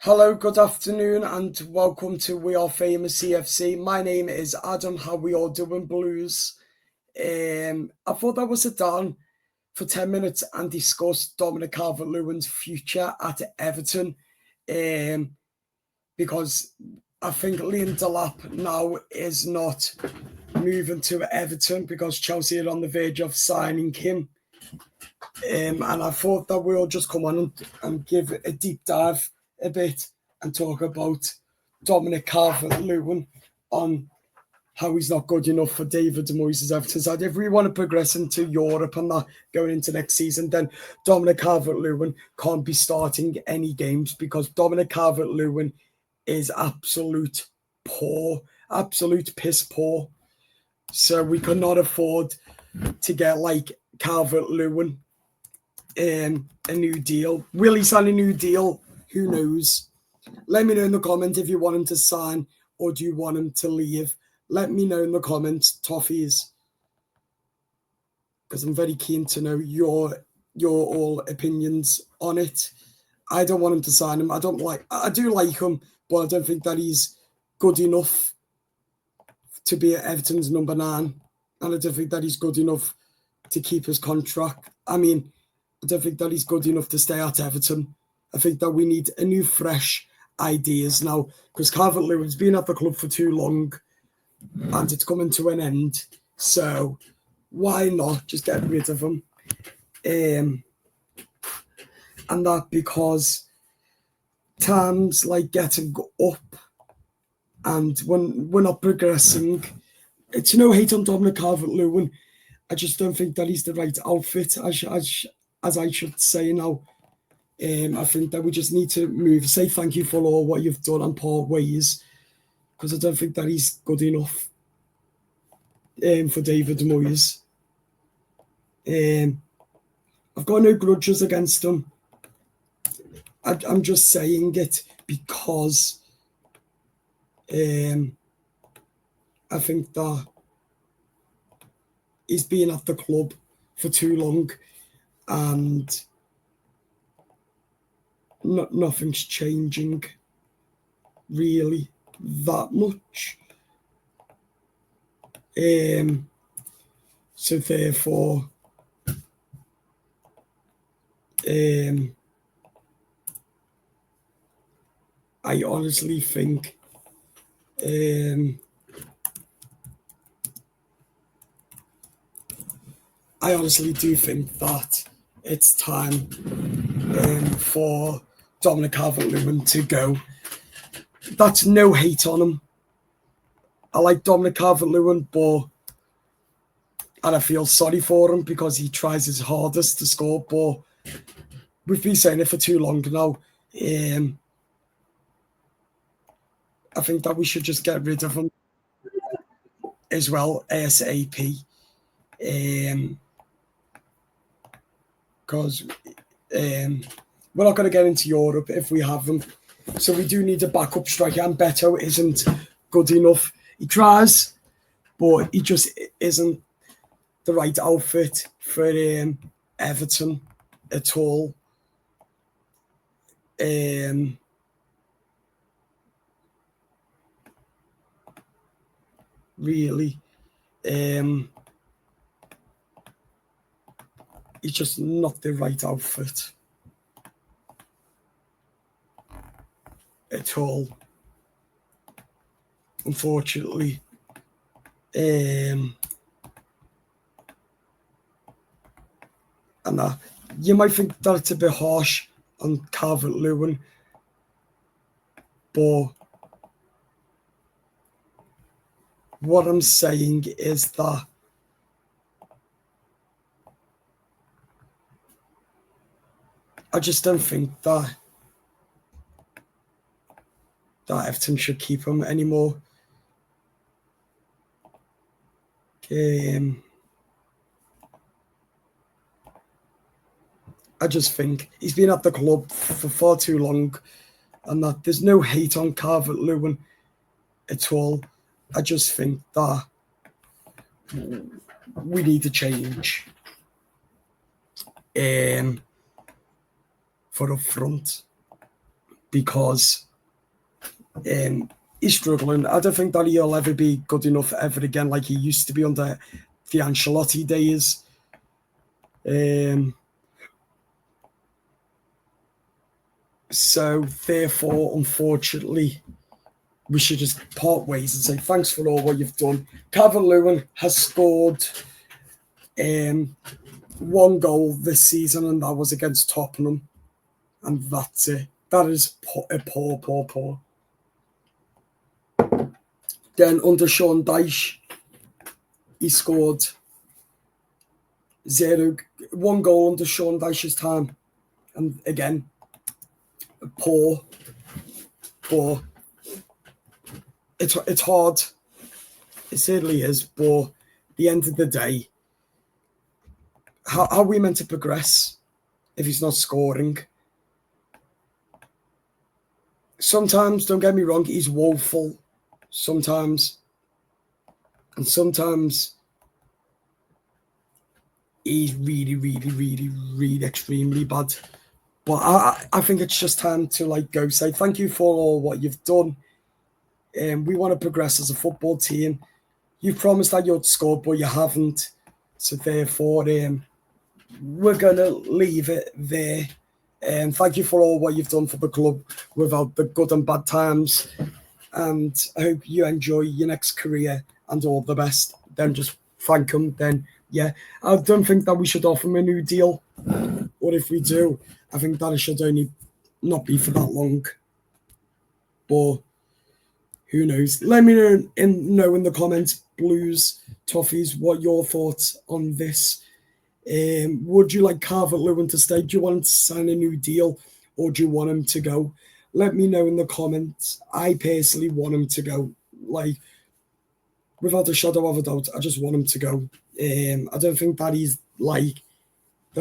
Hello, good afternoon, and welcome to We Are Famous CFC. My name is Adam. How we all doing, Blues? I thought I would sit down for 10 minutes and discuss Dominic Calvert-Lewin's future at Everton, because I think Liam Delap now is not moving to Everton because Chelsea are on the verge of signing him. And I thought that we'll just come on and give a deep dive a bit and talk about Dominic Calvert-Lewin on how he's not good enough for David Moyes' Everton side. If we want to progress into Europe and that going into next season, then Dominic Calvert-Lewin can't be starting any games because Dominic Calvert-Lewin is absolute piss poor. So we could not afford to get like Calvert-Lewin a new deal. Will he sign a new deal? Who knows? Let me know in the comments if you want him to sign or do you want him to leave. Let me know in the comments, Toffees, because I'm very keen to know your all opinions on it. I don't want him to sign him. I do like him, but I don't think that he's good enough to be at Everton's number 9. And I don't think that he's good enough to keep his contract. I mean, I don't think that he's good enough to stay at Everton. I think that we need a new, fresh ideas now because Calvert-Lewin's been at the club for too long and it's coming to an end. So why not just get rid of him? And that because times like getting up and when we're not progressing, it's no hate on Dominic Calvert-Lewin. I just don't think that he's the right outfit, as I should say now. I think that we just need to move, say thank you for all what you've done and part ways, because I don't think that he's good enough for David Moyes. I've got no grudges against him. I'm just saying it because I think that he's been at the club for too long and nothing's changing really that much. So therefore, I honestly think I honestly do think that it's time for Dominic Calvert-Lewin to go. That's no hate on him. I like Dominic Calvert-Lewin, and I feel sorry for him because he tries his hardest to score, but we've been saying it for too long now. I think that we should just get rid of him as well, ASAP. Because we're not going to get into Europe if we have them. So we do need a backup striker, and Beto isn't good enough. He tries, but he just isn't the right outfit for Everton at all. Really. He's just not the right outfit at all, unfortunately. And that you might think that it's a bit harsh on Calvert-Lewin, but what I'm saying is that I just don't think that Everton should keep him anymore. I just think he's been at the club for far too long, and that there's no hate on Calvert-Lewin at all. I just think that we need to change for up front. because he's struggling. I don't think that he'll ever be good enough ever again like he used to be under the Ancelotti days. So therefore, unfortunately, we should just part ways and say thanks for all what you've done. Calvert-Lewin has scored 1 goal this season, and that was against Tottenham. And that's it. That is poor. Then under Sean Dyche, he scored 1 goal under Sean Dyche's time. And again, poor. It's hard. It certainly is. But at the end of the day, how are we meant to progress if he's not scoring? Sometimes, don't get me wrong, he's woeful. Sometimes. And sometimes he's really extremely bad. But I think it's just time to go say thank you for all what you've done. We want to progress as a football team. You've promised that you'd score, but you haven't. So therefore, we're going to leave it there. Thank you for all what you've done for the club without the good and bad times. And I hope you enjoy your next career and all the best. Then just thank him. Then, yeah, I don't think that we should offer him a new deal. Or if we do, I think that it should only not be for that long. But who knows? Let me know in the comments, Blues, Toffees, what your thoughts on this. Would you like Calvert-Lewin to stay? Do you want him to sign a new deal, or do you want him to go? Let me know in the comments. I personally want him to go. Without a shadow of a doubt, I just want him to go. I don't think that he's the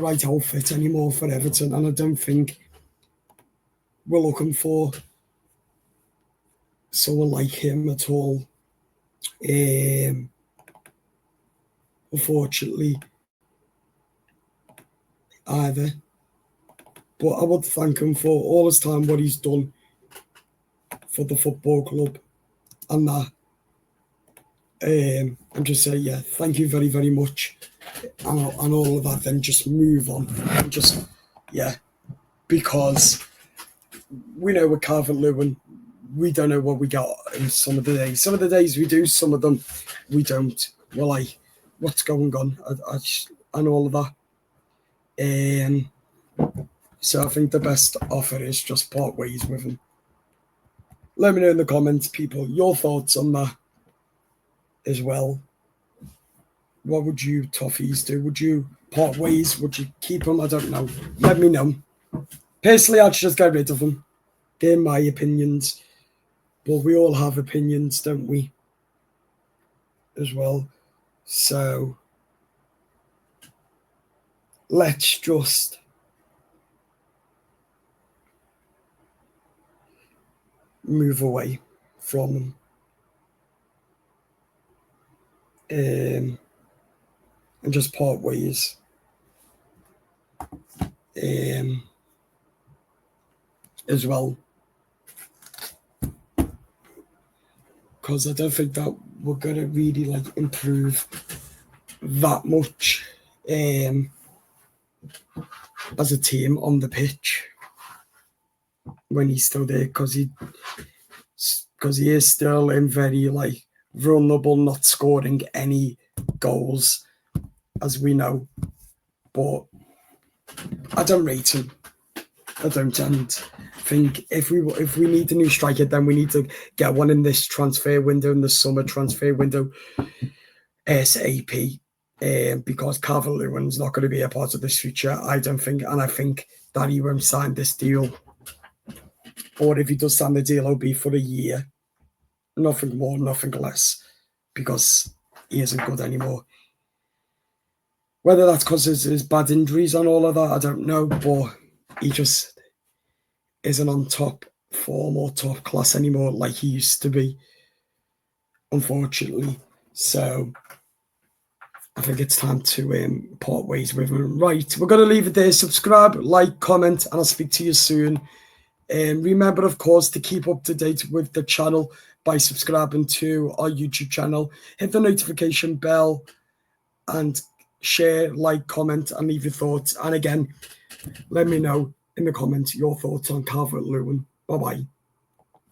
right outfit anymore for Everton, and I don't think we're looking for someone like him at all. Unfortunately, either. But I would thank him for all his time, what he's done for the football club, and that. And just say, yeah, thank you very, very much, and all of that. Then just move on, and just, yeah, because we know with Calvert-Lewin, we don't know what we got in some of the days. Some of the days we do, some of them we don't. We're like, what's going on? And all of that. So I think the best offer is just part ways with him. Let me know in the comments, people, your thoughts on that as well. What would you Toffees do? Would you part ways? Would you keep him? I don't know. Let me know. Personally, I'd just get rid of him. They're my opinions. But we all have opinions, don't we? As well. So let's just move away from him. And just part ways. As well. Because I don't think that we're going to really improve that much as a team on the pitch when he's still there, because he is still very vulnerable, not scoring any goals, as we know. But I don't rate him. I don't, and think if we need a new striker, then we need to get one in this transfer window, in the summer transfer window, ASAP. Because Calvert-Lewin's not going to be a part of this future, I don't think, and I think that he won't sign this deal. Or if he does sign the deal, it'll be for a year. Nothing more, nothing less, because he isn't good anymore. Whether that's because of his bad injuries and all of that, I don't know, but he just isn't on top form or top class anymore like he used to be, unfortunately. So I think it's time to part ways with him. Right, we're going to leave it there. Subscribe, like, comment, and I'll speak to you soon. Remember, of course, to keep up to date with the channel by subscribing to our YouTube channel. Hit the notification bell and share, like, comment, and leave your thoughts. And again, let me know in the comments your thoughts on Calvert-Lewin. Bye-bye.